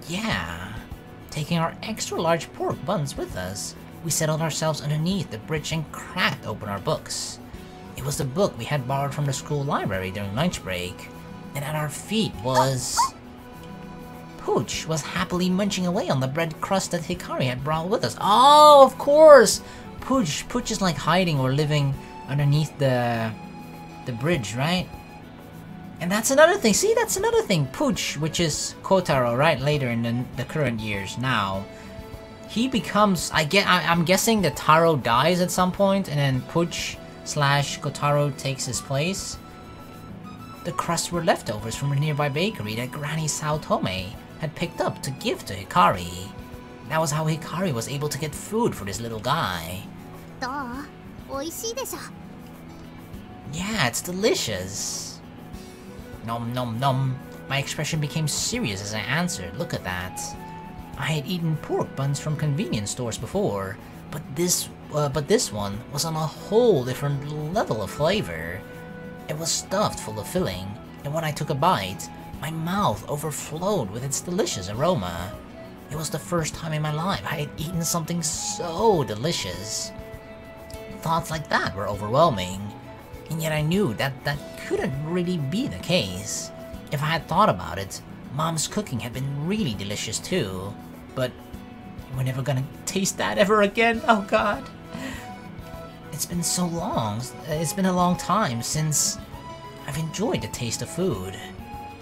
Yeah. Taking our extra large pork buns with us, we settled ourselves underneath the bridge and cracked open our books. It was the book we had borrowed from the school library during lunch break, and at our feet was... Pooch was happily munching away on the bread crust that Hikari had brought with us. Oh, of course! Pooch is like hiding or living underneath the bridge, right? And that's another thing. See, that's another thing. Pooch, which is Kotaro, right? Later in the current years now. He becomes... I'm guessing that Taro dies at some point, and then Pooch / Kotaro takes his place. The crusts were leftovers from a nearby bakery that Granny Saotome had picked up to give to Hikari. That was how Hikari was able to get food for this little guy. Yeah, it's delicious. Nom nom nom. My expression became serious as I answered. Look at that. I had eaten pork buns from convenience stores before, but this one was on a whole different level of flavor. It was stuffed full of filling, and when I took a bite, my mouth overflowed with its delicious aroma. It was the first time in my life I had eaten something so delicious. Thoughts like that were overwhelming, and yet I knew that couldn't really be the case. If I had thought about it, Mom's cooking had been really delicious too, but we're never gonna taste that ever again. Oh god. It's been so long. It's been a long time since I've enjoyed the taste of food.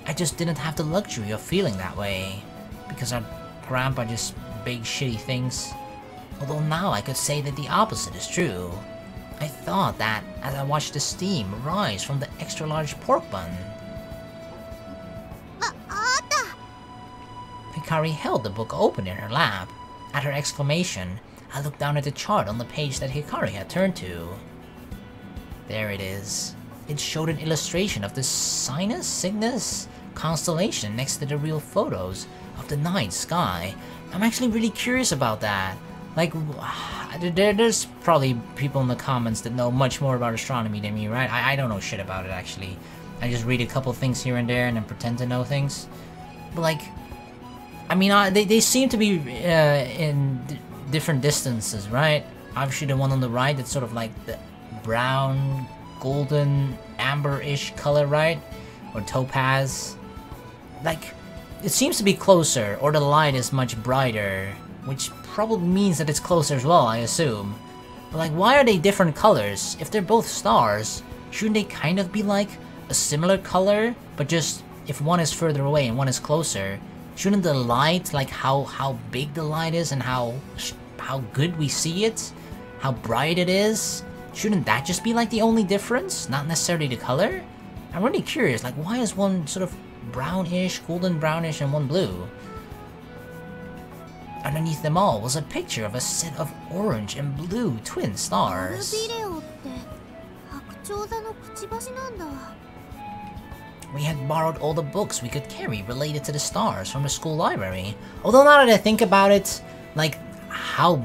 I just didn't have the luxury of feeling that way, because our grandpa just baked shitty things. Although now I could say that the opposite is true. I thought that as I watched the steam rise from the extra large pork bun. Hikari held the book open in her lap. At her exclamation, I looked down at the chart on the page that Hikari had turned to. There it is. It showed an illustration of the Cygnus constellation next to the real photos of the night sky. I'm actually really curious about that. Like, there's probably people in the comments that know much more about astronomy than me, right? I don't know shit about it, actually. I just read a couple things here and there and then pretend to know things. But, like, I mean, they seem to be in different distances, right? Obviously, the one on the right, that's sort of like the brown, golden, amber-ish color, right? Or topaz. Like, it seems to be closer, or the light is much brighter, which probably means that it's closer as well, I assume. But like, why are they different colors? If they're both stars, shouldn't they kind of be like a similar color, but just if one is further away and one is closer, shouldn't the light, like how big the light is and how good we see it, how bright it is, shouldn't that just be like the only difference, not necessarily the color? I'm really curious, like why is one sort of brownish, golden brownish, and one blue? Underneath them all was a picture of a set of orange and blue twin stars. We had borrowed all the books we could carry related to the stars from the school library. Although now that I think about it, like how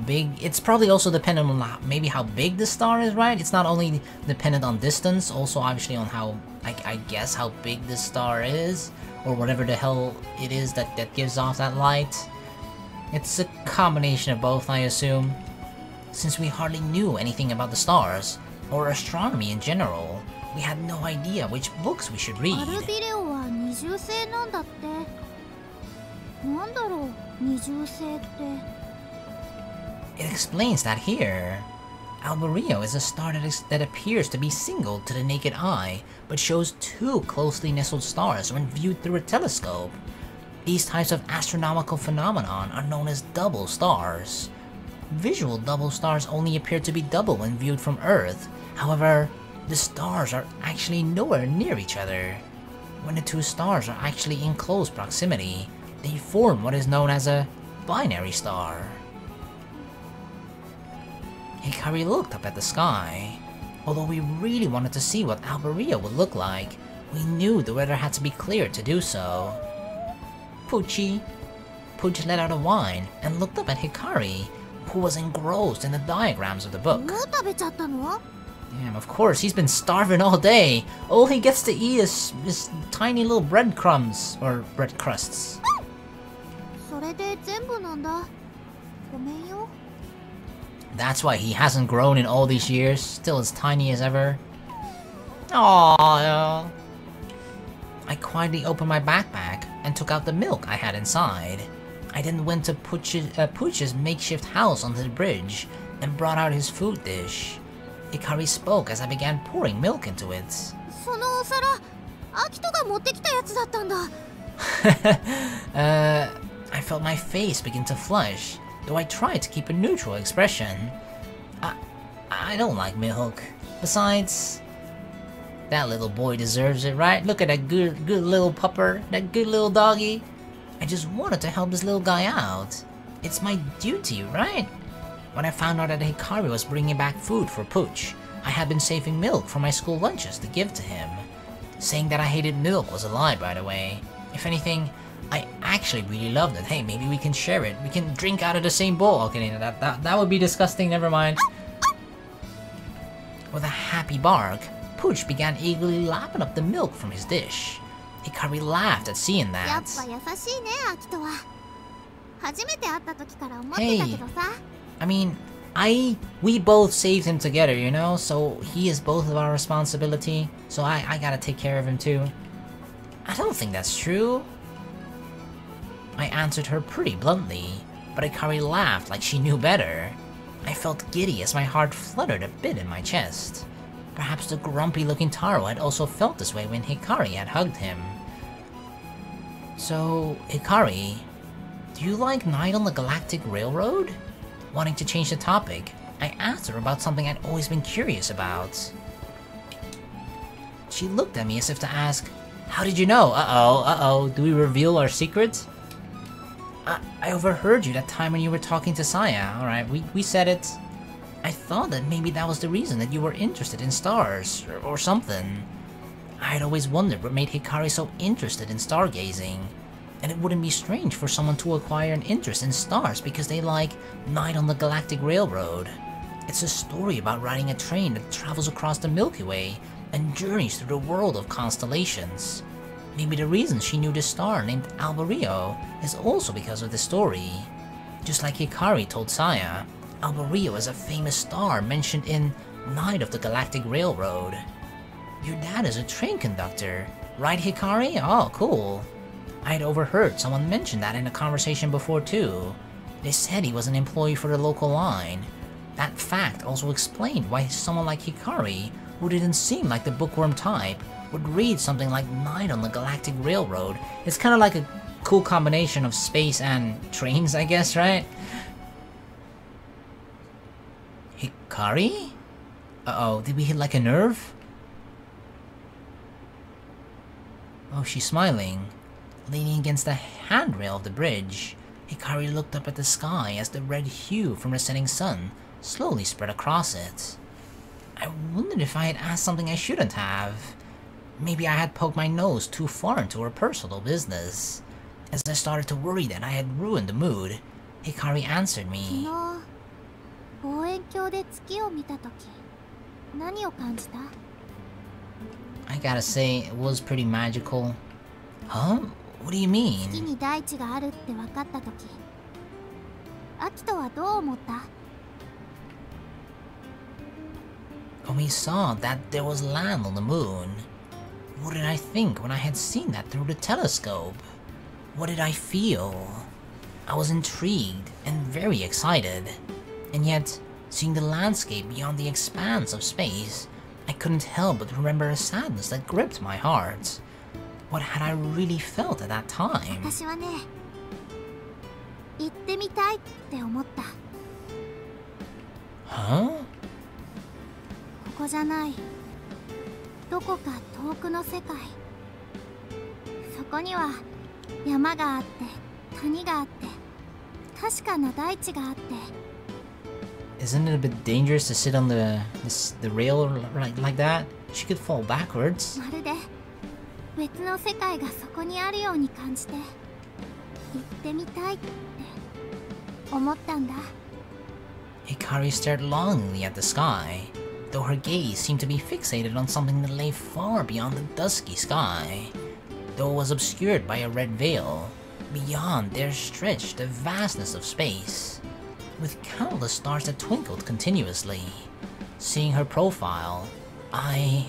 big, it's probably also dependent on maybe how big the star is, right? It's not only dependent on distance, also obviously on how, I guess, how big the star is, or whatever the hell it is that gives off that light. It's a combination of both, I assume. Since we hardly knew anything about the stars, or astronomy in general, we had no idea which books we should read. It explains that here. Alberio is a star that appears to be single to the naked eye, but shows two closely nestled stars when viewed through a telescope. These types of astronomical phenomenon are known as double stars. Visual double stars only appear to be double when viewed from Earth. However, the stars are actually nowhere near each other. When the two stars are actually in close proximity, they form what is known as a binary star. Hikari looked up at the sky. Although we really wanted to see what Alberio would look like, we knew the weather had to be clear to do so. Poochie. Pooch let out a whine and looked up at Hikari, who was engrossed in the diagrams of the book. Damn, of course, he's been starving all day. All he gets to eat is tiny little breadcrumbs, or bread crusts. それで全部なんだ。ごめんよ。 That's why he hasn't grown in all these years, still as tiny as ever. Aww. I quietly opened my backpack and took out the milk I had inside. I then went to Pooch's makeshift house on the bridge and brought out his food dish. Hikari spoke as I began pouring milk into it. そのお皿、アキトが持ってきたやつだったんだ。I felt my face begin to flush, though I tried to keep a neutral expression. I don't like milk. Besides, that little boy deserves it, right? Look at that good little pupper, that good little doggy. I just wanted to help this little guy out. It's my duty, right? When I found out that Hikari was bringing back food for Pooch, I had been saving milk for my school lunches to give to him. Saying that I hated milk was a lie, by the way. If anything, I actually really loved it. Hey, maybe we can share it. We can drink out of the same bowl. Okay, that would be disgusting, never mind. With a happy bark, Pooch began eagerly lapping up the milk from his dish. Hikari laughed at seeing やっ that. ぱ優しいね、アキトは。初めて会った時から思ってたけどさ。 I mean, we both saved him together, you know? So he is both of our responsibility. So I gotta take care of him too. I don't think that's true. I answered her pretty bluntly, but Hikari laughed like she knew better. I felt giddy as my heart fluttered a bit in my chest. Perhaps the grumpy-looking Taro had also felt this way when Hikari had hugged him. So, Hikari, do you like Night on the Galactic Railroad? Wanting to change the topic, I asked her about something I'd always been curious about. She looked at me as if to ask, how did you know? Uh-oh, do we reveal our secrets? I overheard you that time when you were talking to Saya. Alright, we said it. I thought that maybe that was the reason that you were interested in stars, or something. I had always wondered what made Hikari so interested in stargazing. And it wouldn't be strange for someone to acquire an interest in stars because they like Night on the Galactic Railroad. It's a story about riding a train that travels across the Milky Way and journeys through the world of constellations. Maybe the reason she knew this star named Alberio is also because of the story. Just like Hikari told Saya, Alberio is a famous star mentioned in Night of the Galactic Railroad. Your dad is a train conductor, right, Hikari? Oh, cool. I had overheard someone mention that in a conversation before too. They said he was an employee for the local line. That fact also explained why someone like Hikari, who didn't seem like the bookworm type, would read something like Night on the Galactic Railroad. It's kind of like a cool combination of space and trains, I guess, right? Hikari? Uh-oh, did we hit like a nerve? Oh, she's smiling. Leaning against the handrail of the bridge, Hikari looked up at the sky as the red hue from the setting sun slowly spread across it. I wondered if I had asked something I shouldn't have. Maybe I had poked my nose too far into her personal business. As I started to worry that I had ruined the mood, Hikari answered me. 望遠鏡で月を見た時、何を感じた? I gotta say, it was pretty magical. Huh? What do you mean? 月に大地があるって分かった時、アキトはどう思った? When we saw that there was land on the moon, what did I think when I had seen that through the telescope? What did I feel? I was intrigued and very excited. And yet, seeing the landscape beyond the expanse of space, I couldn't help but remember a sadness that gripped my heart. What had I really felt at that time? 私はね、行ってみたいって思った。Huh? ここじゃない。どこか遠くの世界。そこには山があって、谷があって、確かな大地があって。Isn't it a bit dangerous to sit on the rail like that? She could fall backwards. まるで別の世界がそこにあるように感じて、行ってみたいって思ったんだ。 Hikari stared longingly at the sky. though her gaze seemed to be fixated on something that lay far beyond the dusky sky. Though it was obscured by a red veil, beyond there stretched the vastness of space, with countless stars that twinkled continuously. Seeing her profile, I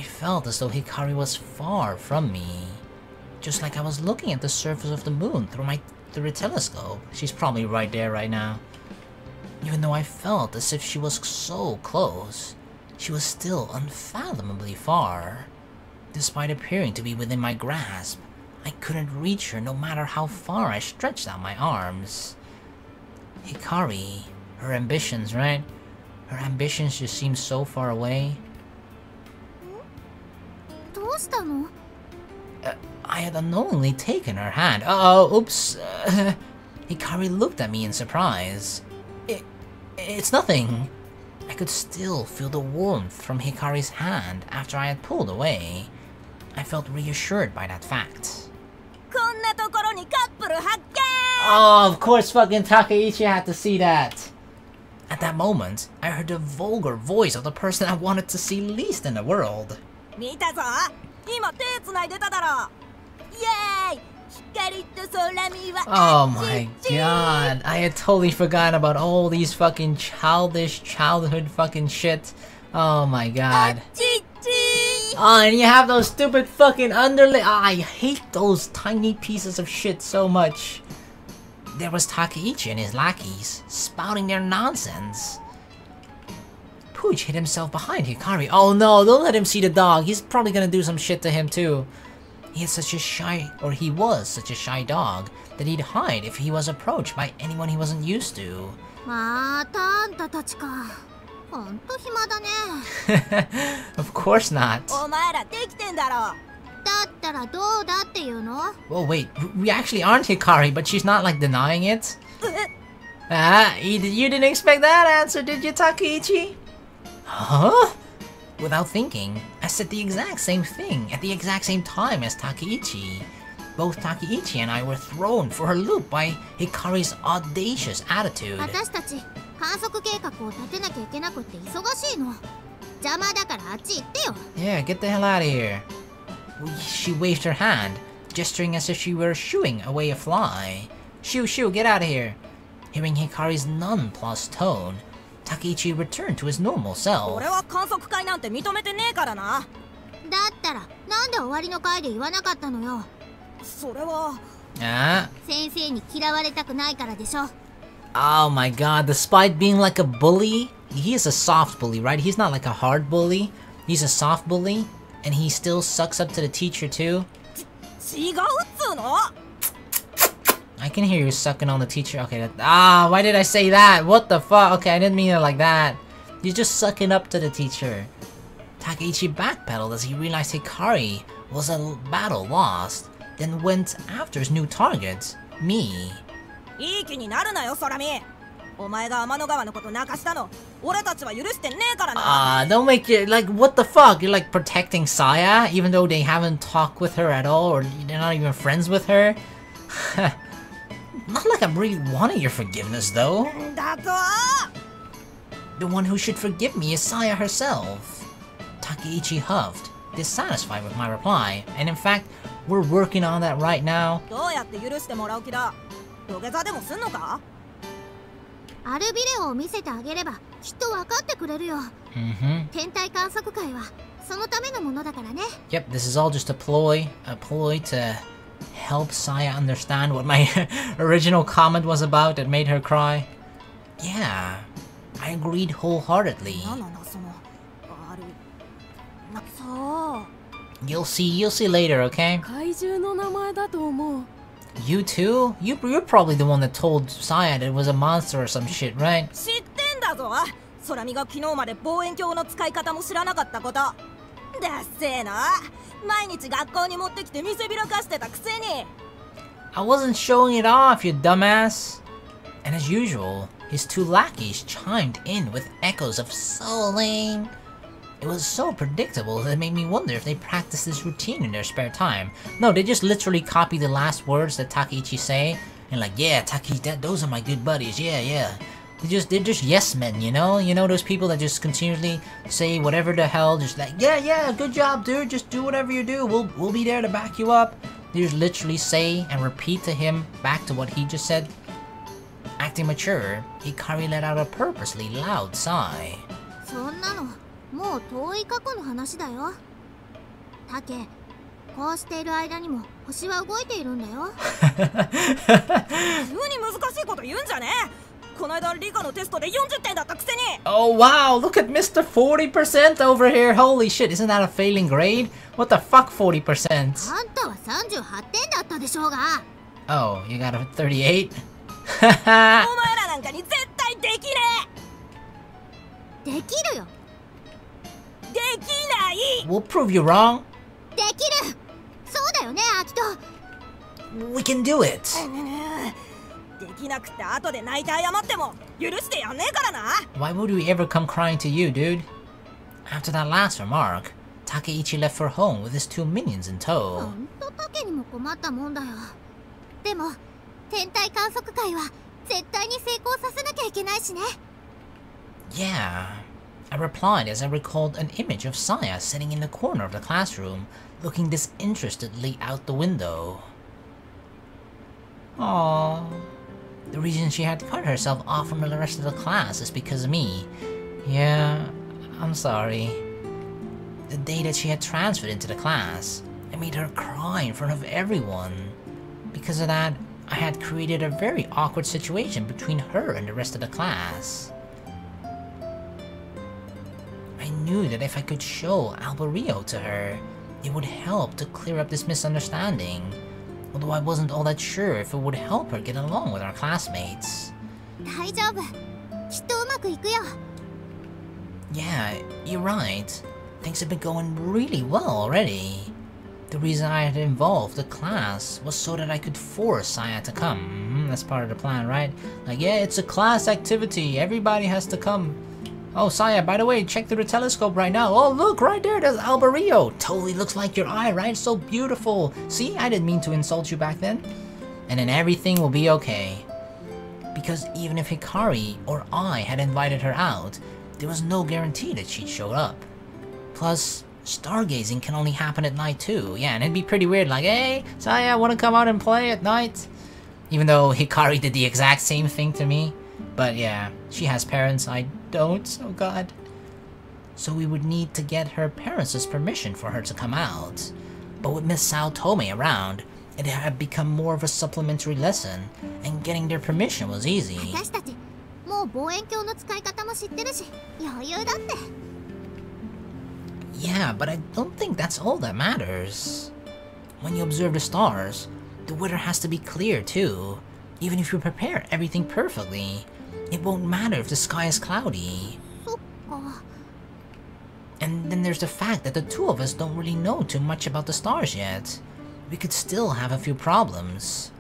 felt as though Hikari was far from me, just like I was looking at the surface of the moon through a telescope. She's probably right there right now. Even though I felt as if she was so close, she was still unfathomably far. Despite appearing to be within my grasp, I couldn't reach her no matter how far I stretched out my arms. Hikari, her ambitions, right? Her ambitions just seemed so far away. I had unknowingly taken her hand. Oops. Hikari looked at me in surprise. It's nothing. I could still feel the warmth from Hikari's hand after I had pulled away. I felt reassured by that fact. Oh, of course fucking Takaichi had to see that. At that moment, I heard the vulgar voice of the person I wanted to see least in the world. Oh my god, I had totally forgotten about all these fucking childhood fucking shit. Oh my god. Oh, and you have those stupid fucking underlay. Oh, I hate those tiny pieces of shit so much. There was Takaichi and his lackeys, spouting their nonsense. Pooch hid himself behind Hikari. Oh no, don't let him see the dog. He's probably gonna do some shit to him too. He was such a shy dog that he'd hide if he was approached by anyone he wasn't used to. Of course not. Well, wait, we actually aren't Hikari, but she's not like denying it? You didn't expect that answer, did you, Takaichi? Huh? Without thinking, I said the exact same thing at the exact same time as Takaichi. Both Takaichi and I were thrown for a loop by Hikari's audacious attitude. Yeah, get the hell out of here. She waved her hand, gesturing as if she were shooing away a fly. Shoo, shoo, get out of here. Hearing Hikari's nonplussed tone, Takaichi returned to his normal self. Oh my god, despite being like a bully, he is a soft bully, right? He's not like a hard bully. He's a soft bully, and he still sucks up to the teacher too. I can hear you sucking on the teacher. Okay, why did I say that? What the fuck? Okay, I didn't mean it like that. You're just sucking up to the teacher. Takaichi backpedaled as he realized Hikari was a battle lost, then went after his new target, me. Don't make it like, what the fuck? You're like protecting Saya, even though they haven't talked with her at all, or they're not even friends with her? Not like I'm really wanting your forgiveness, though. The one who should forgive me is Saya herself. Takaichi huffed, dissatisfied with my reply, and in fact, we're working on that right now. Yep, this is all just a ploy to help Saya understand what my original comment was about that made her cry. Yeah, I agreed wholeheartedly. You'll see later, okay? You too? You're probably the one that told Saya that it was a monster or some shit, right? I wasn't showing it off, you dumbass! And as usual, his two lackeys chimed in with echoes of "so lame." It was so predictable that it made me wonder if they practiced this routine in their spare time. No, they just literally copy the last words that Takaichi say, and like, yeah, Takaichi, those are my good buddies, yeah. They're just yes men, you know? You know those people that just continually say whatever the hell, just like, yeah, good job, dude, just do whatever you do, we'll be there to back you up. They just literally say and repeat to him back to what he just said. Acting mature, Hikari let out a purposely loud sigh. そんなのもう遠い過去の話だよ。タケ、こうしている間にも星は動いているんだよ。急に難しいこと言うんじゃねえ。この間理科のテストで40点だったくせに。 Oh wow, look at Mr. 40% over here. Holy shit, isn't that a failing grade? What the fuck 40%? あんたは38点だったでしょうが。Oh, you got a 38? お前らなんかに絶対できねできるよ。え。できない。 We'll prove you wrong. できる。そうだよね、アキト。 We can do it. できなくて後で泣いて謝っても許してやんねえからな。 Why would we ever come crying to you, dude? After that last remark, Takeichi left for home with his 2 minions in ほ tow. んとタケにも困ったもんだよ。でも天体観測会は絶対に成功させなきゃいけないしね。 Yeah. I replied as I recalled an image of Saya sitting in the corner of the classroom, looking disinterestedly out the window. Aww. The reason she had cut herself off from the rest of the class is because of me. Yeah, I'm sorry. The day that she had transferred into the class, I made her cry in front of everyone. Because of that, I had created a very awkward situation between her and the rest of the class. I knew that if I could show Alberio to her, it would help to clear up this misunderstanding. Although I wasn't all that sure if it would help her get along with our classmates. 大丈夫。きっとうまくいくよ。 Yeah, you're right. Things have been going really well already. The reason I had involved the class was so that I could force Saya to come. That's part of the plan, right? Like, yeah, it's a class activity. Everybody has to come. Oh, Saya, by the way, check through the telescope right now. Oh, look, right there, there's Alberio. Totally looks like your eye, right? So beautiful. See, I didn't mean to insult you back then. And then everything will be okay. Because even if Hikari or I had invited her out, there was no guarantee that she'd show up. Plus, stargazing can only happen at night too. Yeah, and it'd be pretty weird, like, hey, Saya, wanna come out and play at night? Even though Hikari did the exact same thing to me. But yeah, she has parents, I don't, oh god. So we would need to get her parents' permission for her to come out. But with Miss Sao Tome around, it had become more of a supplementary lesson, and getting their permission was easy. 私たちもう望遠鏡の使い方も知ってるし、余裕だって。 Yeah, but I don't think that's all that matters. When you observe the stars, the weather has to be clear too. Even if you prepare everything perfectly, it won't matter if the sky is cloudy. そっか。 And then there's the fact that the two of us don't really know too much about the stars yet. We could still have a few problems.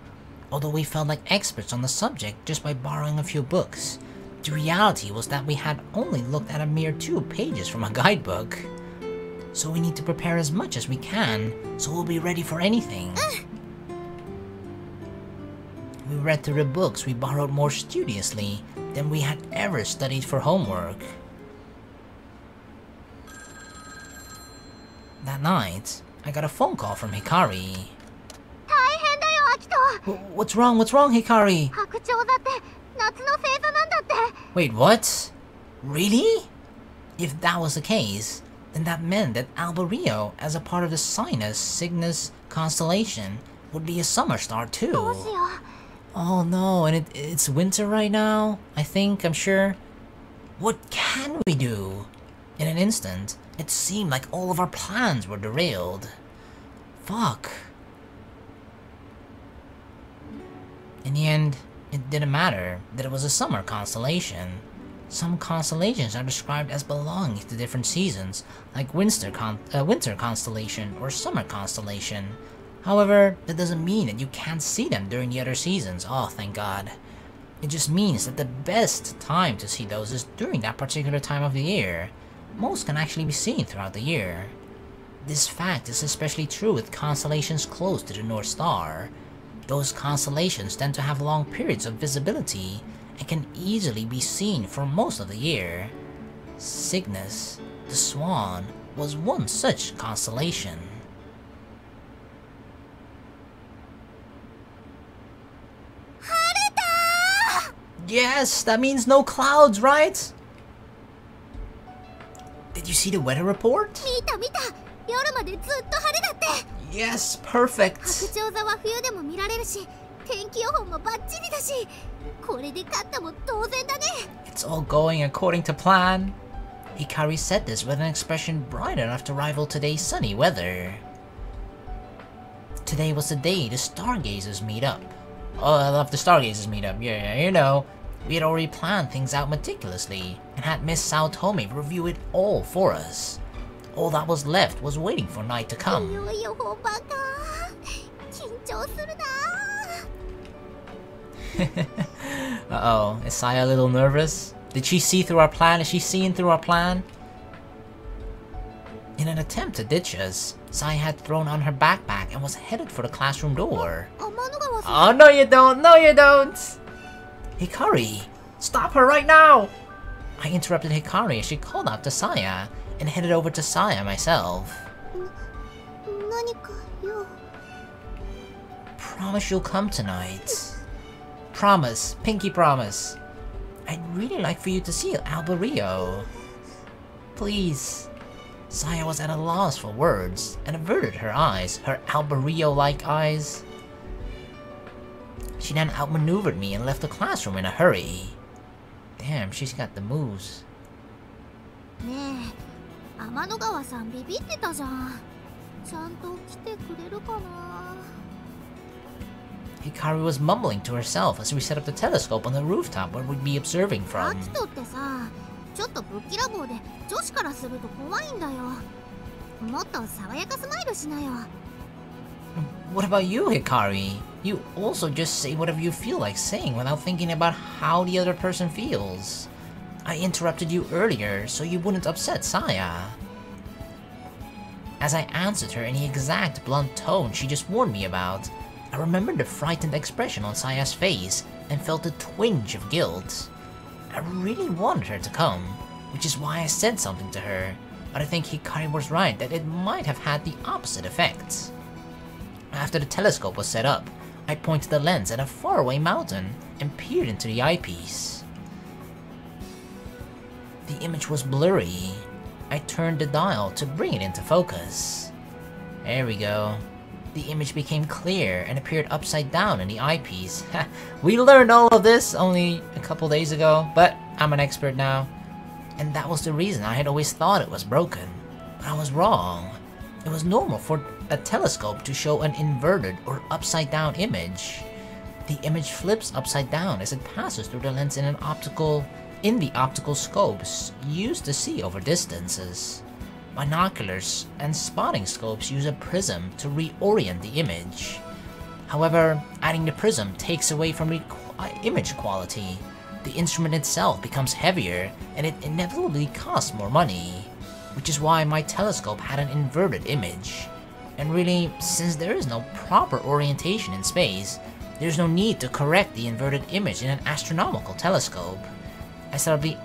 Although we felt like experts on the subject just by borrowing a few books, the reality was that we had only looked at a mere 2 pages from a guidebook. So we need to prepare as much as we can, so we'll be ready for anything. We read through the books we borrowed more studiously than we had ever studied for homework. That night, I got a phone call from Hikari. 大変だよ、アキト。 What's wrong? What's wrong, Hikari? 白鳥座って夏の星座なんだって。 Wait, what? Really? If that was the case, then that meant that Alberio, as a part of the Cygnus constellation, would be a summer star どう too. しよう。 Oh no, and it's winter right now, I'm sure. What can we do? In an instant, it seemed like all of our plans were derailed. Fuck. In the end, it didn't matter that it was a summer constellation. Some constellations are described as belonging to different seasons, like winter constellation or summer constellation. However, that doesn't mean that you can't see them during the other seasons. Oh, thank God. It just means that the best time to see those is during that particular time of the year. Most can actually be seen throughout the year. This fact is especially true with constellations close to the North Star. Those constellations tend to have long periods of visibility, and can easily be seen for most of the year. Cygnus, the swan, was one such constellation. Yes, that means no clouds, right? Did you see the weather report? 見た見た。夜までずっと晴れだって。 Yes, perfect. 白鳥座は冬でも見られるし、天気予報もバッチリだし、これで勝ったも当然だね。 It's all going according to plan. Hikari said this with an expression bright enough to rival today's sunny weather. Today was the day the Stargazers meet up. Oh, I love the Stargazers meet up. Yeah, you know. We had already planned things out meticulously and had Miss Saotome review it all for us. All that was left was waiting for night to い come. よいよ本番か。緊張するな。 Uh-oh, is Saya a little nervous? Did she see through our plan? Is she seeing through our plan? In an attempt to ditch us, Saya had thrown on her backpack and was headed for the classroom door. 天の川さん。 Oh, no you don't! No you don't! Hikari! Stop her right now! I interrupted Hikari as she called out to Saya and headed over to Saya myself. 何か用。 Promise you'll come tonight. Promise. Pinky promise. I'd really like for you to see Alberio. Please. Saya was at a loss for words and averted her eyes, her Alberio-like eyes. She then outmaneuvered me and left the classroom in a hurry. Damn, she's got the moves. ねえ、天の川さんビビってたじゃん。ちゃんと来てくれるかな。 Hikari was mumbling to herself as we set up the telescope on the rooftop where we'd be observing ア from. キトってさ、ちょっとぶっきらぼうで女子からすると怖いんだよ。もっと爽やかスマイルしなよ。 What about you, Hikari? You also just say whatever you feel like saying without thinking about how the other person feels. I interrupted you earlier so you wouldn't upset Saya. As I answered her in the exact blunt tone she just warned me about, I remembered the frightened expression on Saya's face and felt a twinge of guilt. I really wanted her to come, which is why I said something to her, but I think Hikari was right that it might have had the opposite effect. After the telescope was set up, I pointed the lens at a faraway mountain and peered into the eyepiece. The image was blurry. I turned the dial to bring it into focus. There we go. The image became clear and appeared upside down in the eyepiece. We learned all of this only a couple days ago, but I'm an expert now. And that was the reason I had always thought it was broken. But I was wrong. It was normal for a telescope to show an inverted or upside down image. The image flips upside down as it passes through the lens in the optical scopes used to see over distances. Binoculars and spotting scopes use a prism to reorient the image. However, adding the prism takes away from the image quality. The instrument itself becomes heavier and it inevitably costs more money, which is why my telescope had an inverted image. And really, since there is no proper orientation in space, there's no need to correct the inverted image in an astronomical telescope. I set up the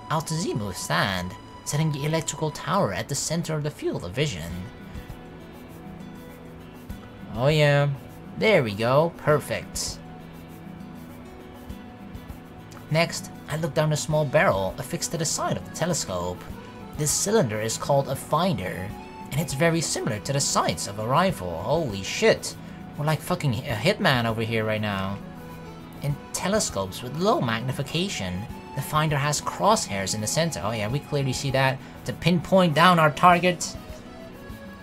Altazimuth stand, setting the electrical tower at the center of the field of vision. Oh yeah, there we go, perfect. Next, I looked down a small barrel affixed to the side of the telescope. This cylinder is called a finder, and it's very similar to the sights of a rifle. Holy shit, we're like fucking a hitman over here right now. In telescopes with low magnification, the finder has crosshairs in the center. Oh yeah, we clearly see that, to pinpoint down our target.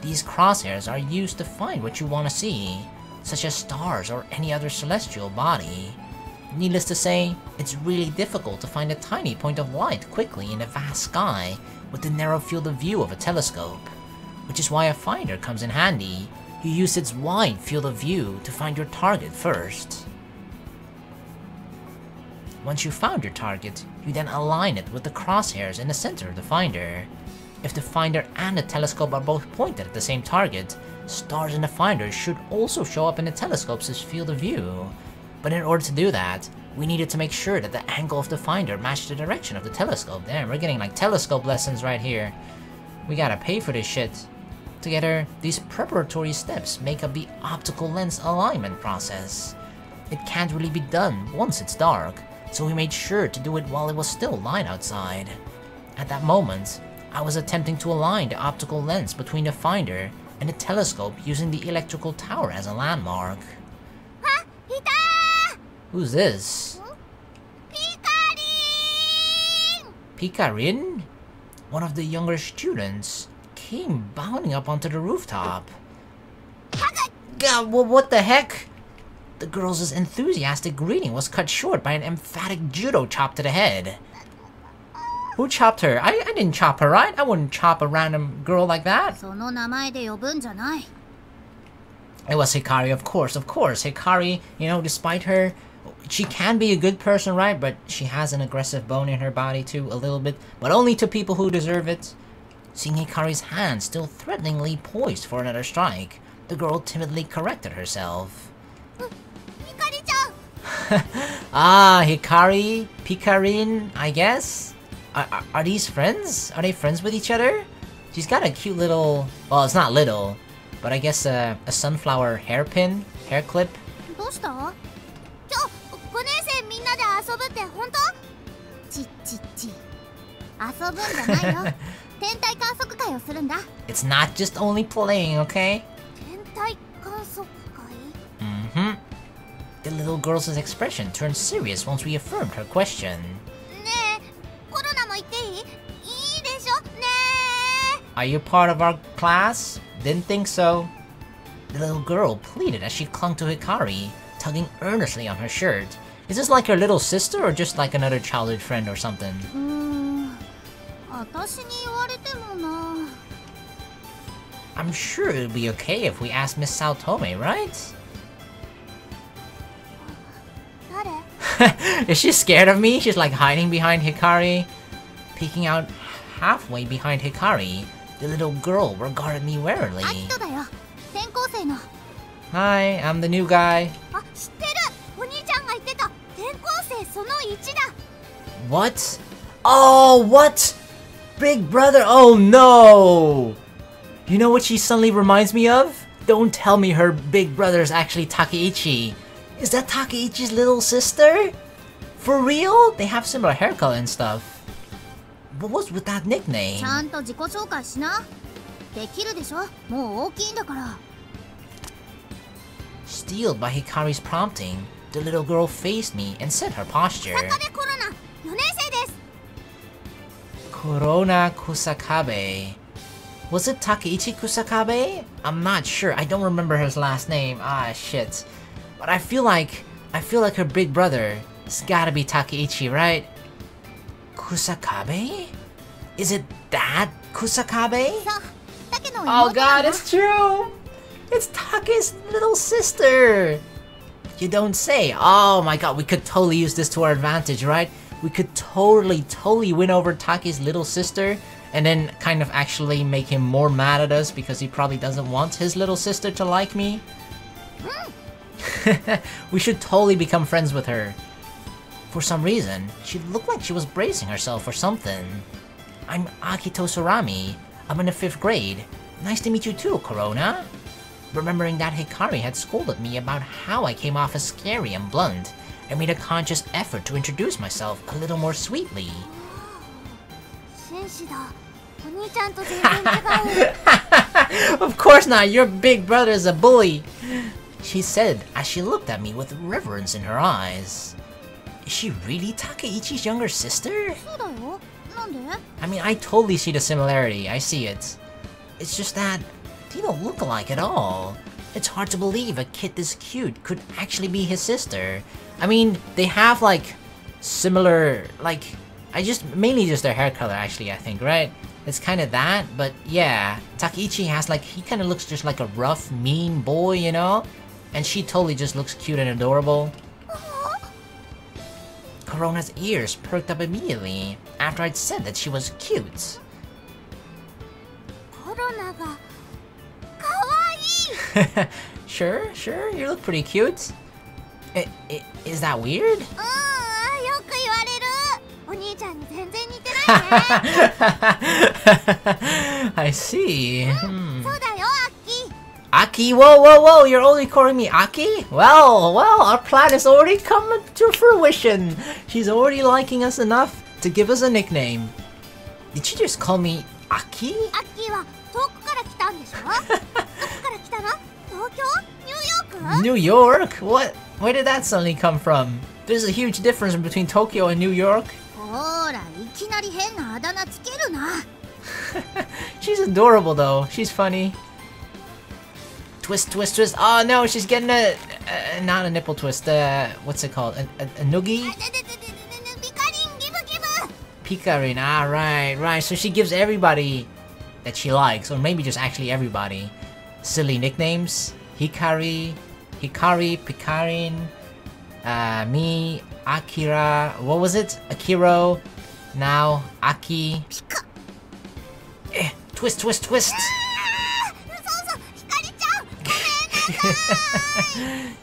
These crosshairs are used to find what you want to see, such as stars or any other celestial body. Needless to say, it's really difficult to find a tiny point of light quickly in a vast sky with the narrow field of view of a telescope, which is why a finder comes in handy. You use its wide field of view to find your target first. Once you've found your target, you then align it with the crosshairs in the center of the finder. If the finder and the telescope are both pointed at the same target, stars in the finder should also show up in the telescope's field of view. But in order to do that, we needed to make sure that the angle of the finder matched the direction of the telescope. Damn, we're getting like telescope lessons right here. We gotta pay for this shit. Together, these preparatory steps make up the optical lens alignment process. It can't really be done once it's dark, so we made sure to do it while it was still light outside. At that moment, I was attempting to align the optical lens between the finder and the telescope using the electrical tower as a landmark. Ah, hita! Who's this? Pikarin! Pikarin? One of the younger students came bounding up onto the rooftop. God, what the heck? The girl's enthusiastic greeting was cut short by an emphatic judo chop to the head. Who chopped her? I didn't chop her, right? I wouldn't chop a random girl like that. その名前で呼ぶんじゃない。 It was Hikari, of course. Hikari, you know, despite her, she can be a good person, right? But she has an aggressive bone in her body too, a little bit. But only to people who deserve it. Seeing Hikari's hand still threateningly poised for another strike, the girl timidly corrected herself. I guess? Are these friends? Are they friends with each other? She's got a cute little... Well, it's not little, but I guess a sunflower hairpin? Hair clip? どうした？今日5年生みんなで遊ぶって本当？ちっちっち。遊ぶんじゃないよ。天体観測会をするんだ。It's not just only playing, okay? 天体観測会？ Mm-hmm. The little girl's expression turned serious once we affirmed her question. ねえ、コロナも行っていい？いいでしょ？ねえ。 Are you part of our class? Didn't think so. The little girl pleaded as she clung to Hikari, tugging earnestly on her shirt. Is this like her little sister or just like another childhood friend or something? 私に言われてもな。 I'm sure it'd be okay if we asked Miss Saotome, right? 誰？ Is she scared of me? She's like hiding behind Hikari. Peeking out halfway behind Hikari, the little girl regarded me warily. アキトだよ。転校生の。 Hi, I'm the new guy. あ、知ってる。お兄ちゃんが言ってた。転校生その1だ。 What? Oh, what? Big brother? Oh no! You know what she suddenly reminds me of? Don't tell me her big brother is actually Takeichi. Is that Takeichi's little sister? For real? They have similar hair color and stuff. What was with that nickname? ちゃんと自己紹介しな。できるでしょ？もう大きいんだから。 Steeled by Hikari's prompting, the little girl faced me and set her posture. 坂部コロナ、4年生です。 Corona Kusakabe. Was it Takeichi Kusakabe? I'm not sure. I don't remember his last name. Ah, shit. But I feel like her big brother. It's gotta be Takeichi, right? Kusakabe? Is it that Kusakabe? そう、竹の Oh 妹なん god, だ。 it's true! It's Take's little sister! You don't say. Oh my god, we could totally use this to our advantage, right? We could totally win over Take's little sister and then kind of actually make him more mad at us because he probably doesn't want his little sister to like me. We should totally become friends with her. For some reason, she looked like she was bracing herself for something. I'm Akito Surami. I'm in the 5th grade. Nice to meet you too, Corona. Remembering that Hikari had scolded me about how I came off as scary and blunt, I made a conscious effort to introduce myself a little more sweetly. 紳士だ。お兄ちゃんと全然違う。 Of course not, your big brother is a bully, she said as she looked at me with reverence in her eyes. Is she really Takeichi's younger sister? そうだよ。なんで？ I mean, I totally see the similarity, I see it. It's just that they don't look alike at all. It's hard to believe a kid this cute could actually be his sister. I mean, they have like similar, like, mainly just their hair color actually, I think, right? It's kind of that, but yeah, Takeichi has like, he kind of looks just like a rough, mean boy, you know? And she totally just looks cute and adorable. Corona's ears perked up immediately after I'd said that she was cute. コロナがかわいい。Sure, you look pretty cute. Is that weird? よく言われる。お兄ちゃんに全然似てないね。I see. そうだよ、Aki, whoa, you're only calling me Aki? Well, our plan is already coming to fruition. She's already liking us enough to give us a nickname. Did she just call me Aki? アッキーは遠くから来たんでしょ？どこから来たの？東京？ニューヨーク？ New York? What? Where did that suddenly come from? There's a huge difference between Tokyo and New York. ほら、いきなり変なあだ名つけるな。She's adorable though. She's funny. Twist. Oh no, she's getting not a nipple twist. What's it called? A noogie? ピカリン、ギブ。Pikarin. Ah, right. So she gives everybody that she likes, or maybe just actually everybody, silly nicknames. Hikari, Pikarin, me, Akira. What was it? Akiro. Now Aki. Twist. そうそう、ひかりちゃん、ごめんなさい。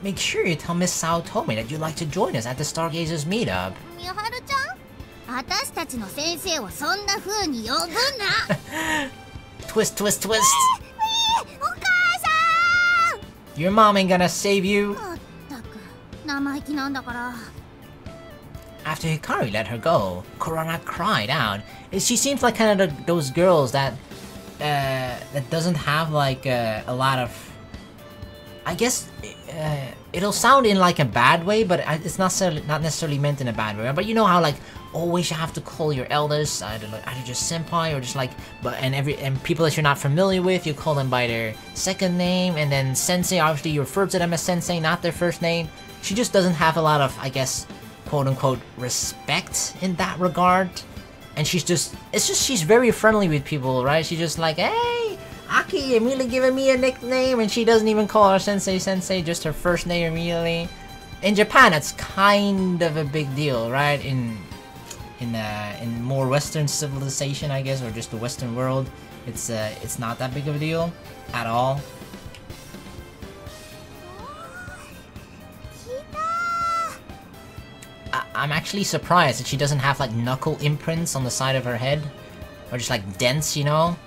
Make sure you tell Miss Saotome that you'd like to join us at the Stargazers meetup. みはるちゃん、私たちの先生をそんな風に呼ぶな。Twist. お母さん。 Your mom ain't gonna save you. まったく、生意気なんだから。 After Hikari let her go, Korona cried out. She seems like kind of those girls that doesn't have like a lot of. I guess it'll sound in like a bad way, but it's not necessarily meant in a bad way. But you know how like always you have to call your elders either just senpai or just like and people that you're not familiar with, you call them by their second name, and then sensei, obviously you refer to them as sensei, not their first name. She just doesn't have a lot of, I guess, quote-unquote respect in that regard, and she's very friendly with people, right? She's just like, hey, Aki, immediately giving me a nickname, and she doesn't even call her sensei, just her first name immediately. In Japan, that's kind of a big deal, right? In more Western civilization, I guess, or just the Western world, it's not that big of a deal at all. I'm actually surprised that she doesn't have like knuckle imprints on the side of her head, or just like dents, you know?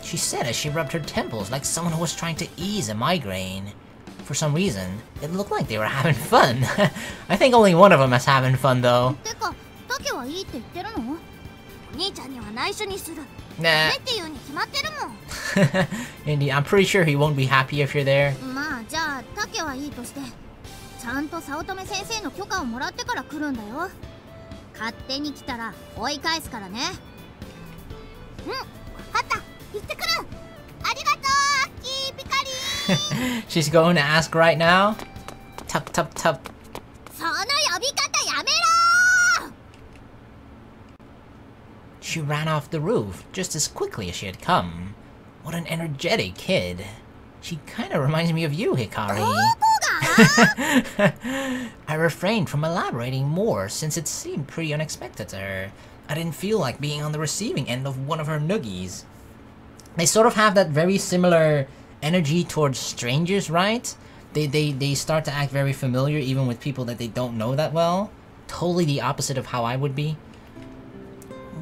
She said as she rubbed her temples like someone who was trying to ease a migraine. For some reason, it looked like they were having fun. I think only one of them is having fun though. てか、タケはいいって言ってるの？お兄ちゃんには内緒にする。 Nah. っていうに決まってるもん。 Indeed, I'm pretty sure he won't be happy if you're there. まあ、じゃあタケはいいとして、ちゃんと早乙女先生の許可をもらってから来るんだよ。勝手に来たら追い返すからね。うん、わかった。行ってくる。ありがとう、アッキー、ピカリン。 She's going to ask right now. Tup. その呼び方やめろ。 She ran off the roof just as quickly as she had come. What an energetic kid. She kind of reminds me of you, Hikari. I refrained from elaborating more since it seemed pretty unexpected to her. I didn't feel like being on the receiving end of one of her noogies. They sort of have that very similar energy towards strangers, right? They start to act very familiar even with people that they don't know that well. Totally the opposite of how I would be.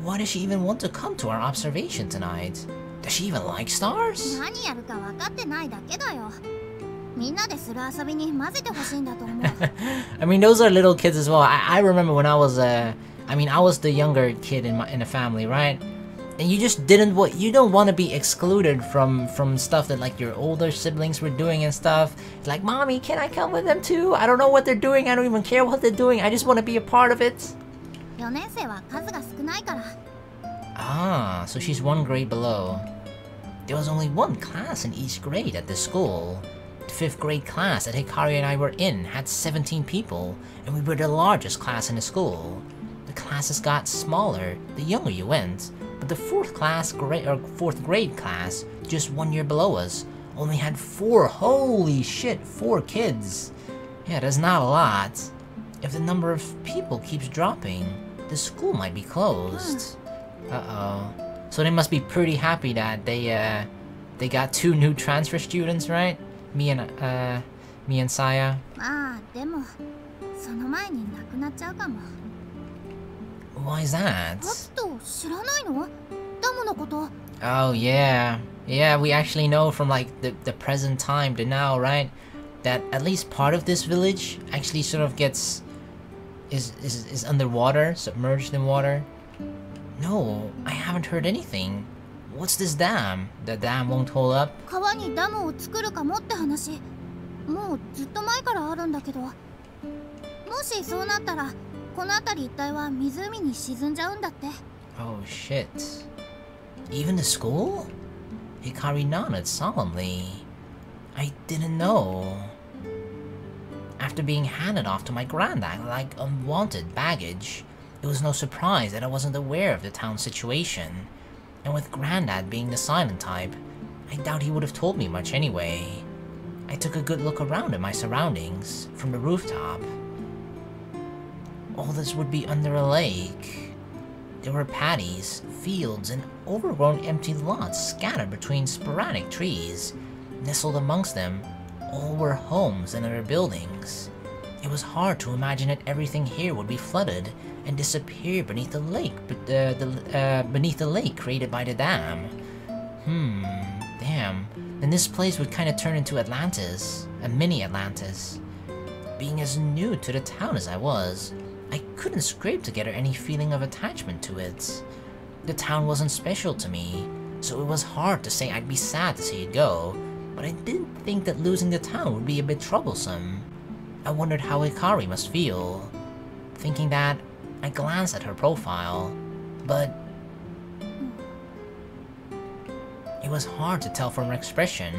Why does she even want to come to our observation tonight? Does she even like stars? 何やるか分かってないだけだよ。みんなでする遊びに混ぜてほしいんだと思う。 I mean, those are little kids as well. I remember when I was I was the younger kid in the family, right? And you just you don't want to be excluded from stuff that like your older siblings were doing and stuff. It's like, mommy, can I come with them too? I don't know what they're doing. I don't even care what they're doing. I just want to be a part of it. 4年生は数が少ないから。 Ah, so she's one grade below. There was only one class in each grade at this school. The 5th grade class that Hikari and I were in had 17 people, and we were the largest class in the school. The classes got smaller the younger you went, but the 4th grade class, just 1 year below us, only had 4 kids. Yeah, that's not a lot. If the number of people keeps dropping, the school might be closed. Uh-oh. So they must be pretty happy that they They got 2 new transfer students, right? Me and Saya. まあでもその前に亡くなっちゃうかも。 Why is that? パッと知らないの？ダムのこと。 Oh yeah. Yeah, we actually know from like the present time to now, right? That at least part of this village actually sort of gets is underwater, submerged in water. No, I haven't heard anything. What's this dam? The dam won't hold up? 川にダムを作るかもって話。もうずっと前からあるんだけど。もしそうなったらこの辺り一帯は湖に沈んじゃうんだって。 Oh shit. Even the school? Hikari nodded solemnly. I didn't know. After being handed off to my granddad like unwanted baggage, it was no surprise that I wasn't aware of the town's situation. And with granddad being the silent type, I doubt he would have told me much anyway. I took a good look around at my surroundings from the rooftop. All this would be under a lake. There were paddies, fields, and overgrown empty lots scattered between sporadic trees. Nestled amongst them, all were homes and other buildings. It was hard to imagine that everything here would be flooded and disappear beneath the lake, beneath the lake created by the dam. Damn. Then this place would kind of turn into Atlantis, a mini Atlantis. Being as new to the town as I was, I couldn't scrape together any feeling of attachment to it. The town wasn't special to me, so it was hard to say I'd be sad to see it go, but I didn't think that losing the town would be a bit troublesome. I wondered how Hikari must feel. Thinking that, I glanced at her profile, but it was hard to tell from her expression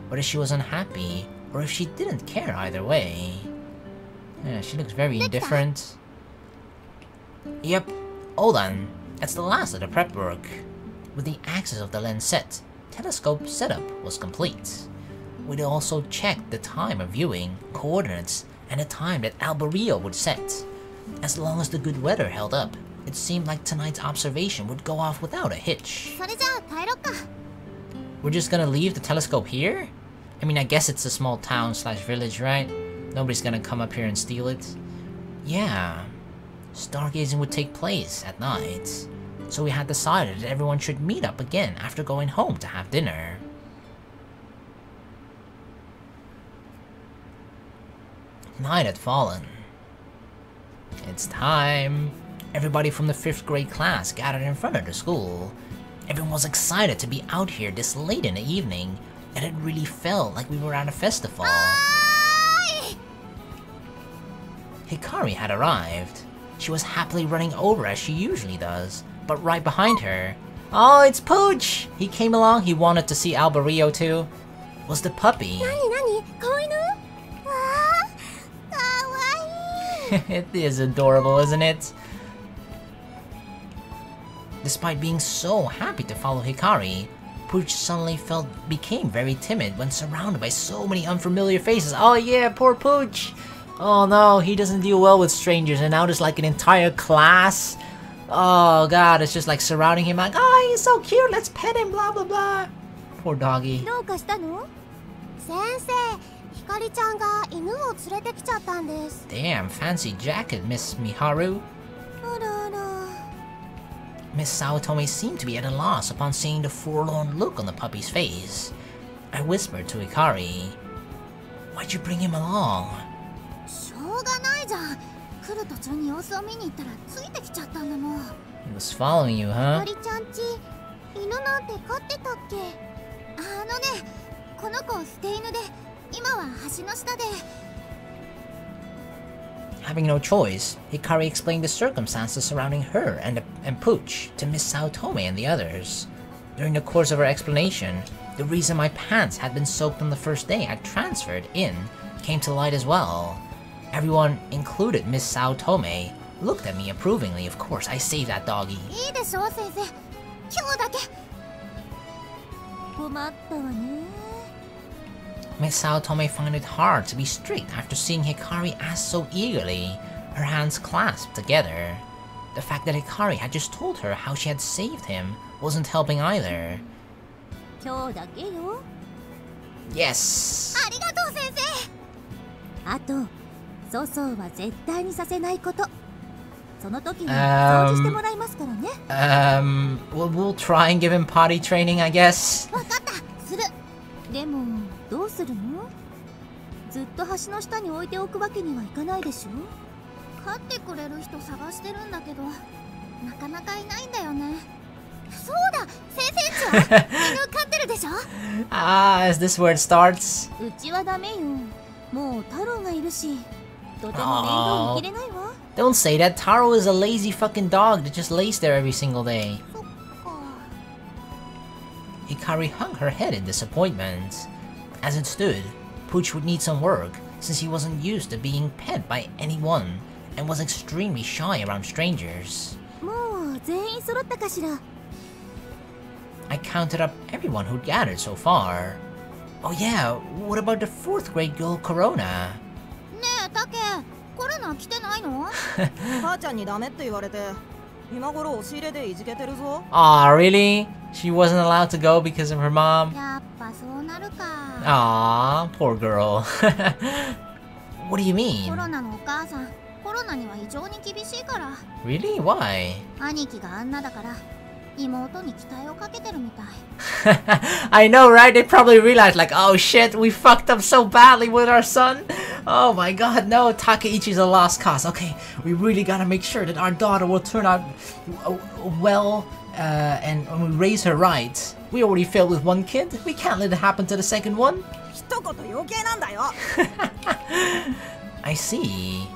whether she was unhappy or if she didn't care either way. Yeah, she looks very indifferent. Yep, all done. That's the last of the prep work. With the axis of the lens set, telescope setup was complete. We'd also checked the time of viewing, coordinates, and the time that Alberio would set. As long as the good weather held up, it seemed like tonight's observation would go off without a hitch. それじゃあ帰ろっか。 We're just gonna leave the telescope here? I mean, I guess it's a small town slash village, right? Nobody's gonna come up here and steal it. Yeah. Stargazing would take place at night, so we had decided that everyone should meet up again after going home to have dinner. Night had fallen. It's time. Everybody from the 5th grade class gathered in front of the school. Everyone was excited to be out here this late in the evening, and it really felt like we were at a festival. Hikari had arrived. She was happily running over as she usually does, but right behind her... Oh, it's Pooch! He came along, he wanted to see Alberio too. Was the puppy. It is adorable, isn't it? Despite being so happy to follow Hikari, Pooch suddenly became very timid when surrounded by so many unfamiliar faces. Oh yeah, poor Pooch! Oh no, he doesn't deal well with strangers, and now there's like an entire class. Oh god, it's just like surrounding him like, oh, he's so cute, let's pet him, blah blah blah. Poor doggy. どうかしたの？先生、ひかりちゃんが犬を連れてきちゃったんです。 Damn, fancy jacket, Miss Miharu. あらあら。 Miss Saotome seemed to be at a loss upon seeing the forlorn look on the puppy's face. I whispered to Hikari, "Why'd you bring him along?" しょうがないじゃん。来る途中に様子を見に行ったらついてきちゃったんだもん。 He was following you, ひ huh? かりちゃんち、犬なんて飼ってたっけ？あのね、この子捨て犬で、今は橋の下で。 Having no choice, Hikari explained the circumstances surrounding her and Pooch to Miss Saotome and the others. During the course of her explanation, the reason my pants had been soaked on the first day I transferred in came to light as well. Everyone, included Miss Saotome, looked at me approvingly. Of course, I saved that doggy. いいでしょ、先生。今日だけ。困ったわね。 Miss Saotome found it hard to be strict after seeing Hikari ask so eagerly, her hands clasped together. The fact that Hikari had just told her how she had saved him wasn't helping either. 今日だけよ。 Yes. ありがとう先生。あと、粗相は絶対にさせないこと。その時に掃除してもらいますからね。we'll try and give him potty training, I guess. わかった、する。でも、どうするの？ずっと橋の下に置いておくわけにはいかないでしょ。飼ってくれる人探してるんだけど、なかなかいないんだよね。そうだ、先生んちは犬飼ってるでしょ。Ah, is this where it starts? うちはダメよ。もう太郎がいるし、とても面倒見きれないわ。Don't say that. Taro is a lazy fucking dog that just lays there every single day. そっか。 Hikari hung her head in disappointment. As it stood, Pooch would need some work since he wasn't used to being pet by anyone and was extremely shy around strangers. もう全員揃ったかしら。 I counted up everyone who'd gathered so far. Oh yeah, what about the 4th grade girl Corona? ねえ、タケ、コロナ来てないの？母ちゃんにダメって言われて、今頃押し入れでいじけてるぞ。Aw, really? She wasn't allowed to go because of her mom? やっぱそうなるか。 Aw, poor girl. What do you コ mean? ロナのお母さん、コロナには異常に厳しいから。 Really? Why? 兄貴があんなだから、妹に期待をかけてるみたい。I know, right? They probably realized, like, oh shit, we fucked up so badly with our son. Oh my god, no, Takeichi's a lost cause. Okay, we really gotta make sure that our daughter will turn out well, and we raise her right. We already failed with one kid. We can't let it happen to the second one. 一言余計なんだよ。I see.